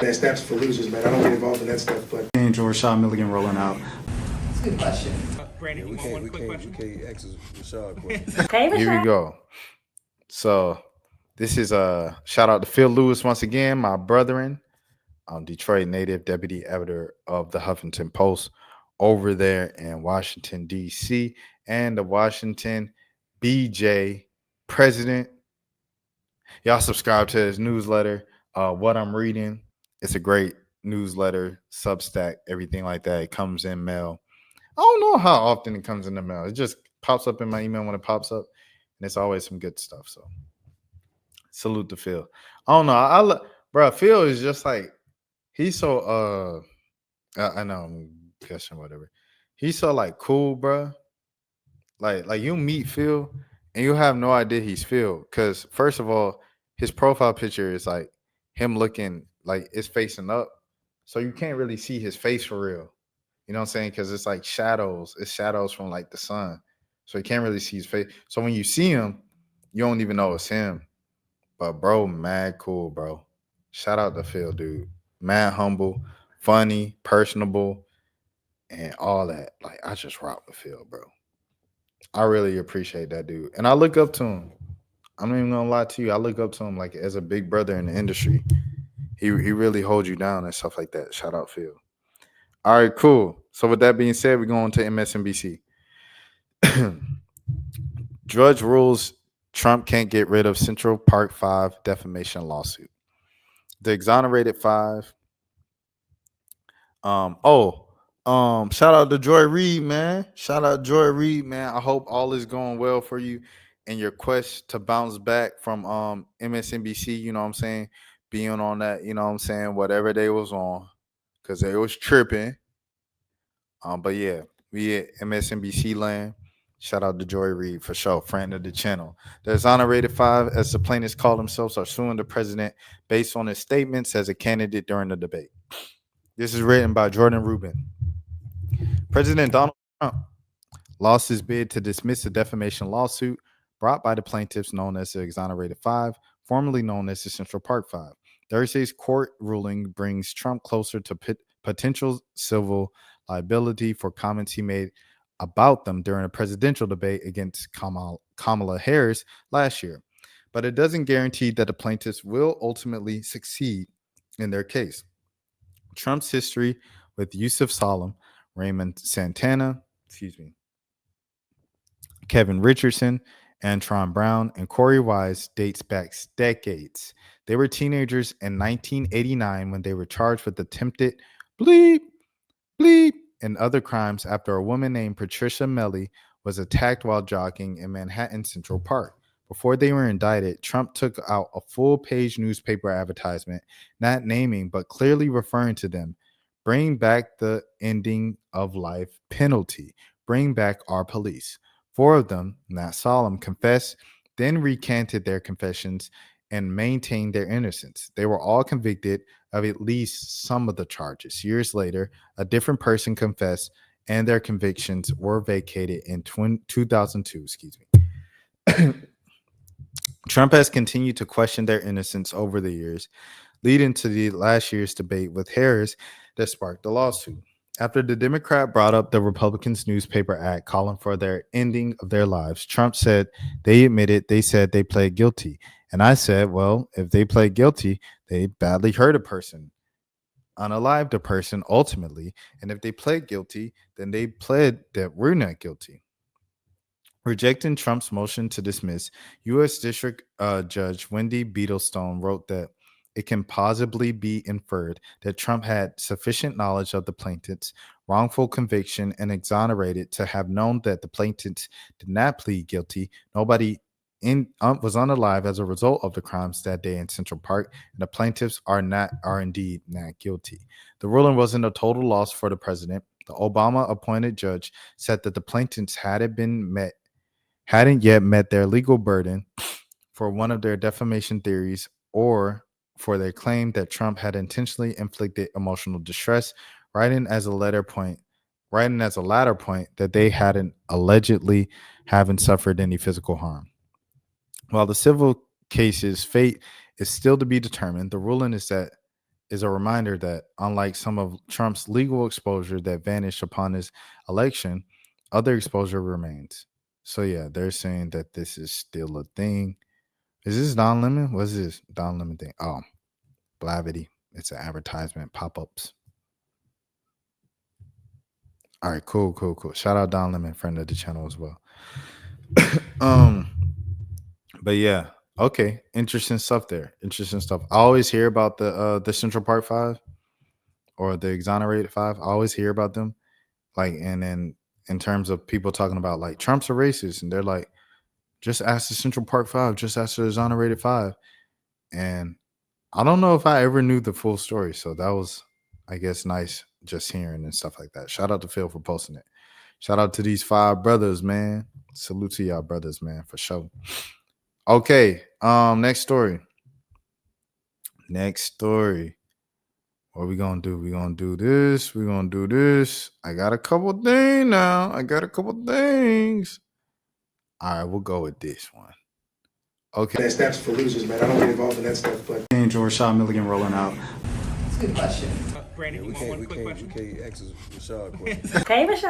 That snaps for losers, man. I don't get involved in that stuff, but Angel Rashad Milligan rolling out. That's a good question. Brandon, you want one quick question? We can't ask Rashad questions. Hey, Here we Rashad. go. So this is a shout out to Phil Lewis once again, my brethren. Detroit native, deputy editor of the Huffington Post over there in Washington, D.C., and the Washington BJ president. Y'all subscribe to his newsletter. What I'm reading, it's a great newsletter, Substack, everything like that. It comes in mail. I don't know how often it comes in the mail. It just pops up in my email when it pops up, and it's always some good stuff. So salute to Phil. I don't know. Bro, Phil is just like, he's so I know I'm guessing whatever. He's so like cool, bro. Like you meet Phil and you have no idea he's Phil. Cause first of all, his profile picture is like him looking like it's facing up. So you can't really see his face for real. You know what I'm saying? Because it's like shadows. It's shadows from like the sun. So you can't really see his face. So when you see him, you don't even know it's him. But bro, mad cool, bro. Shout out to Phil, dude. Mad humble, funny, personable, and all that. Like, I just rock with Phil, bro. I really appreciate that dude. And I look up to him. I'm not even gonna lie to you. I look up to him like as a big brother in the industry. He really holds you down and stuff like that. Shout out Phil. All right, cool. So with that being said, we're going to MSNBC. Judge rules Trump can't get rid of Central Park 5 defamation lawsuit. The Exonerated 5. Shout out to Joy Reid, man. Shout out Joy Reid, man. I hope all is going well for you in your quest to bounce back from MSNBC, you know what I'm saying? Being on that, you know what I'm saying, whatever they was on. Because they was tripping. But yeah, we at MSNBC land. Shout out to Joy Reid for sure, friend of the channel. The Exonerated 5, as the plaintiffs call themselves, are suing the president based on his statements as a candidate during the debate. This is written by Jordan Rubin. President Donald Trump lost his bid to dismiss a defamation lawsuit brought by the plaintiffs known as the Exonerated 5, formerly known as the Central Park 5. Thursday's court ruling brings Trump closer to potential civil liability for comments he made about them during a presidential debate against Kamala Harris last year. But it doesn't guarantee that the plaintiffs will ultimately succeed in their case. Trump's history with Yusuf Salem, Raymond Santana, Kevin Richardson, Antron Brown, and Corey Wise dates back decades. They were teenagers in 1989 when they were charged with attempted bleep and other crimes after a woman named Patricia Melly was attacked while jogging in Manhattan Central Park. Before they were indicted, Trump took out a full-page newspaper advertisement, not naming but clearly referring to them. Bring back the ending of life penalty. Bring back our police. 4 of them, not Solemn, confessed, then recanted their confessions and maintained their innocence. They were all convicted of at least some of the charges. Years later, a different person confessed and their convictions were vacated in 2002. Trump has continued to question their innocence over the years, leading to the last year's debate with Harris that sparked the lawsuit. After the Democrat brought up the Republicans' newspaper ad calling for their ending of their lives, Trump said they said they pled guilty. And I said, well, if they pled guilty, they badly hurt a person, unalived a person ultimately. And if they pled guilty, then they pled that we're not guilty. Rejecting Trump's motion to dismiss, U.S. District Judge Wendy Beadlestone wrote that it can plausibly be inferred that Trump had sufficient knowledge of the plaintiffs' wrongful conviction and exonerated to have known that the plaintiffs did not plead guilty. Nobody was unalive as a result of the crimes that day in Central Park, and the plaintiffs are indeed not guilty. The ruling wasn't a total loss for the president. The Obama-appointed judge said that the plaintiffs hadn't yet met their legal burden for one of their defamation theories or for their claim that Trump had intentionally inflicted emotional distress, writing as a latter point that they hadn't allegedly haven't suffered any physical harm. While the civil case's fate is still to be determined, the ruling is that is a reminder that unlike some of Trump's legal exposure that vanished upon his election, other exposure remains. So yeah, they're saying that this is still a thing. Is this Don Lemon? What's this Don Lemon thing? Oh, Blavity. It's an advertisement, pop-ups. All right, cool. Shout out Don Lemon, friend of the channel as well. But yeah, okay, interesting stuff there. Interesting stuff. I always hear about the Central Park Five or the Exonerated Five. I always hear about them. Like, and then in terms of people talking about like Trump's a racist, and they're like, just ask the Central Park Five, just ask the Exonerated Five. And I don't know if I ever knew the full story. So that was, I guess, nice just hearing and stuff like that. Shout out to Phil for posting it. Shout out to these 5 brothers, man. Salute to y'all brothers, man, for sure. Okay. Next story. What we gonna do? We gonna do this. We gonna do this. I got a couple things now. All right, we'll go with this one. Okay. That steps for losers, man. I don't get involved in that stuff, but Angel Rashad Milligan rolling out. That's a good question. Brandon, We you want one can't quick question? ask Rashad a question. Hey, Rashad.